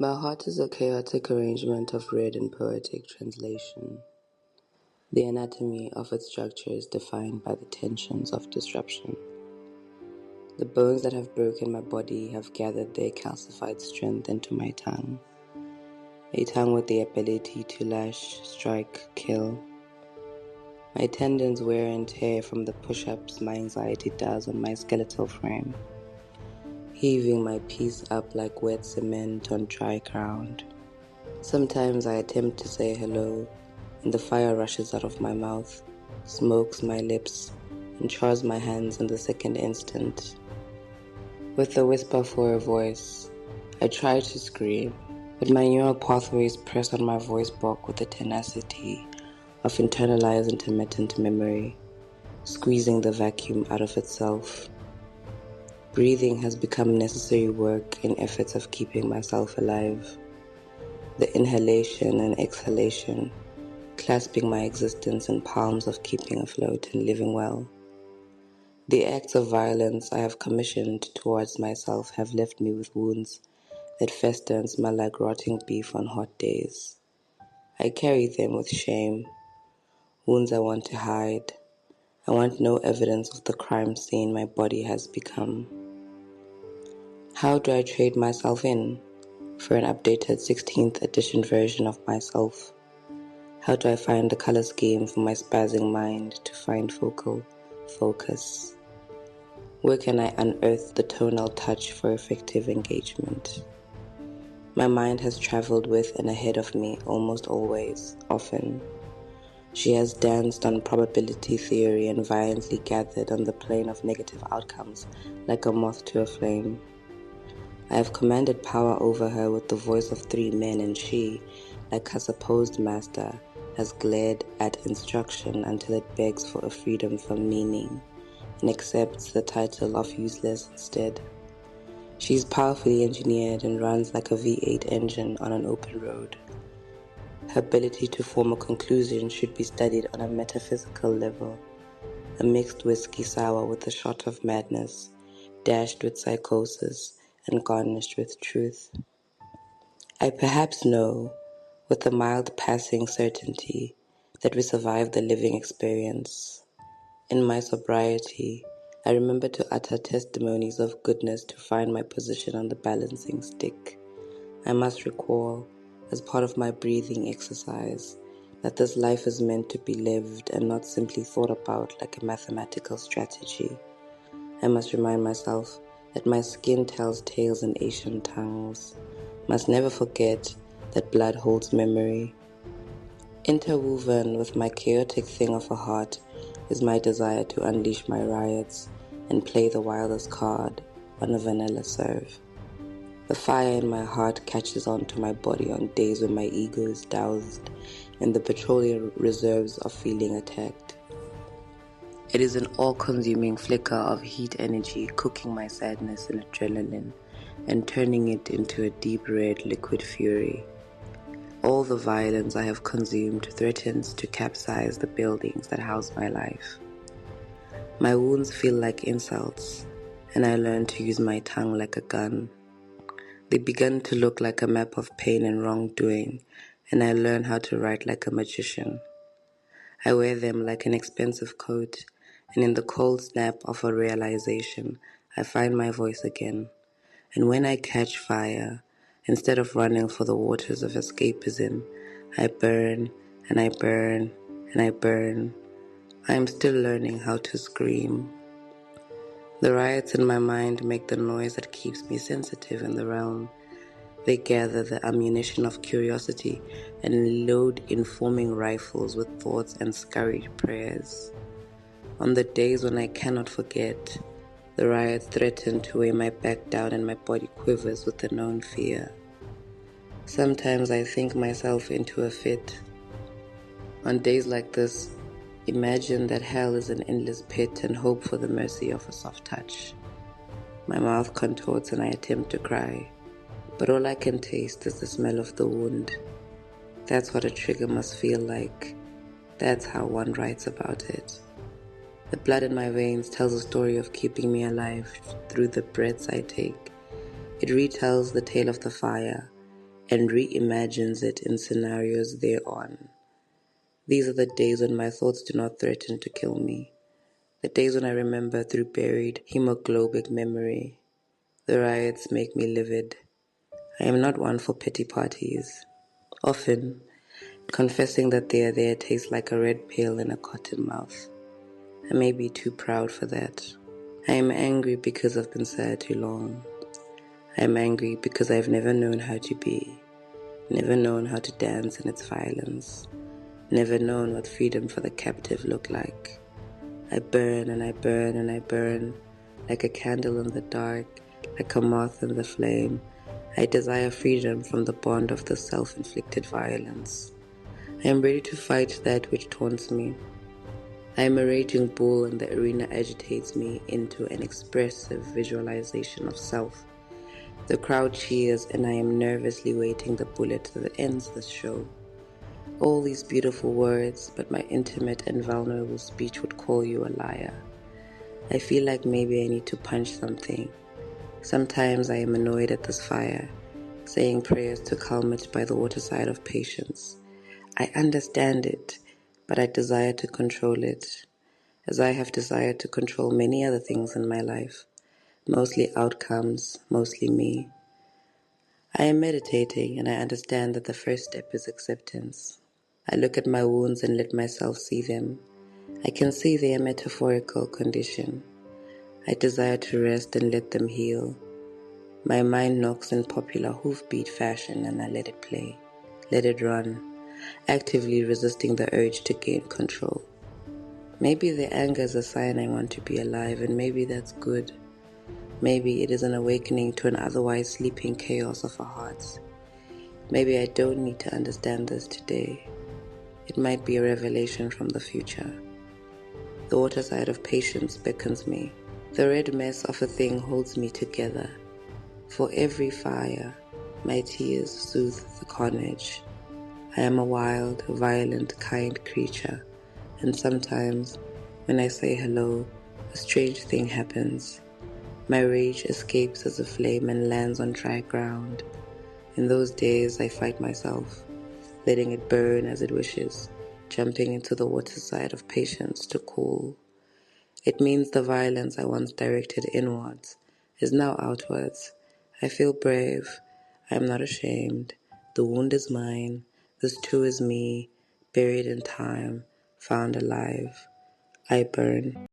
My heart is a chaotic arrangement of read and poetic translation. The anatomy of its structure is defined by the tensions of disruption. The bones that have broken my body have gathered their calcified strength into my tongue. A tongue with the ability to lash, strike, kill. My tendons wear and tear from the push-ups my anxiety does on my skeletal frame, heaving my peace up like wet cement on dry ground. Sometimes I attempt to say hello, and the fire rushes out of my mouth, smokes my lips, and chars my hands in the second instant. With a whisper for a voice, I try to scream, but my neural pathways press on my voice box with the tenacity of internalized intermittent memory, squeezing the vacuum out of itself. Breathing has become necessary work in efforts of keeping myself alive. The inhalation and exhalation, clasping my existence in palms of keeping afloat and living well. The acts of violence I have commissioned towards myself have left me with wounds that fester and smell like rotting beef on hot days. I carry them with shame, wounds I want to hide. I want no evidence of the crime scene my body has become. How do I trade myself in for an updated 16th edition version of myself? How do I find the color scheme for my spazzing mind to find focal focus? Where can I unearth the tonal touch for effective engagement? My mind has traveled with and ahead of me almost always, often. She has danced on probability theory and violently gathered on the plane of negative outcomes like a moth to a flame. I have commanded power over her with the voice of 3 men, and she, like her supposed master, has glared at instruction until it begs for a freedom from meaning and accepts the title of useless instead. She is powerfully engineered and runs like a V8 engine on an open road. Her ability to form a conclusion should be studied on a metaphysical level, a mixed whiskey sour with a shot of madness, dashed with psychosis, and garnished with truth. I perhaps know, with a mild passing certainty, that we survived the living experience. In my sobriety, I remember to utter testimonies of goodness to find my position on the balancing stick. I must recall, as part of my breathing exercise, that this life is meant to be lived and not simply thought about like a mathematical strategy. I must remind myself that my skin tells tales in Asian tongues. Must never forget that blood holds memory. Interwoven with my chaotic thing of a heart is my desire to unleash my riots and play the wildest card on a vanilla serve. The fire in my heart catches on to my body on days when my ego is doused in the petroleum reserves of feeling attacked. It is an all-consuming flicker of heat energy cooking my sadness and adrenaline and turning it into a deep red liquid fury. All the violence I have consumed threatens to capsize the buildings that house my life. My wounds feel like insults, and I learn to use my tongue like a gun. They begin to look like a map of pain and wrongdoing, and I learn how to write like a magician. I wear them like an expensive coat, and in the cold snap of a realization, I find my voice again. And when I catch fire, instead of running for the waters of escapism, I burn, and I burn, and I burn. I am still learning how to scream. The riots in my mind make the noise that keeps me sensitive in the realm. They gather the ammunition of curiosity and load informing rifles with thoughts and scurried prayers. On the days when I cannot forget, the riots threaten to weigh my back down and my body quivers with the known fear. Sometimes I think myself into a fit. On days like this, imagine that hell is an endless pit and hope for the mercy of a soft touch. My mouth contorts and I attempt to cry, but all I can taste is the smell of the wound. That's what a trigger must feel like. That's how one writes about it. The blood in my veins tells a story of keeping me alive through the breaths I take. It retells the tale of the fire, and reimagines it in scenarios thereon. These are the days when my thoughts do not threaten to kill me, the days when I remember through buried hemoglobic memory. The riots make me livid. I am not one for petty parties. Often, confessing that they are there tastes like a red pill in a cotton mouth. I may be too proud for that. I am angry because I've been sad too long. I am angry because I've never known how to be, never known how to dance in its violence, never known what freedom for the captive looked like. I burn and I burn and I burn, like a candle in the dark, like a moth in the flame. I desire freedom from the bond of the self-inflicted violence. I am ready to fight that which taunts me. I am a raging bull and the arena agitates me into an expressive visualization of self. The crowd cheers and I am nervously waiting the bullet that ends the show. All these beautiful words, but my intimate and vulnerable speech would call you a liar. I feel like maybe I need to punch something. Sometimes I am annoyed at this fire, saying prayers to calm it by the waterside of patience. I understand it, but I desire to control it, as I have desired to control many other things in my life, mostly outcomes, mostly me. I am meditating and I understand that the first step is acceptance. I look at my wounds and let myself see them. I can see their metaphorical condition. I desire to rest and let them heal. My mind knocks in popular hoofbeat fashion and I let it play, let it run, actively resisting the urge to gain control. Maybe the anger is a sign I want to be alive, and maybe that's good. Maybe it is an awakening to an otherwise sleeping chaos of our hearts. Maybe I don't need to understand this today. It might be a revelation from the future. The waterside of patience beckons me. The red mess of a thing holds me together. For every fire, my tears soothe the carnage. I am a wild, violent, kind creature, and sometimes, when I say hello, a strange thing happens. My rage escapes as a flame and lands on dry ground. In those days, I fight myself, letting it burn as it wishes, jumping into the waterside of patience to cool. It means the violence I once directed inwards is now outwards. I feel brave. I am not ashamed. The wound is mine. This too is me, buried in time, found alive. I burn.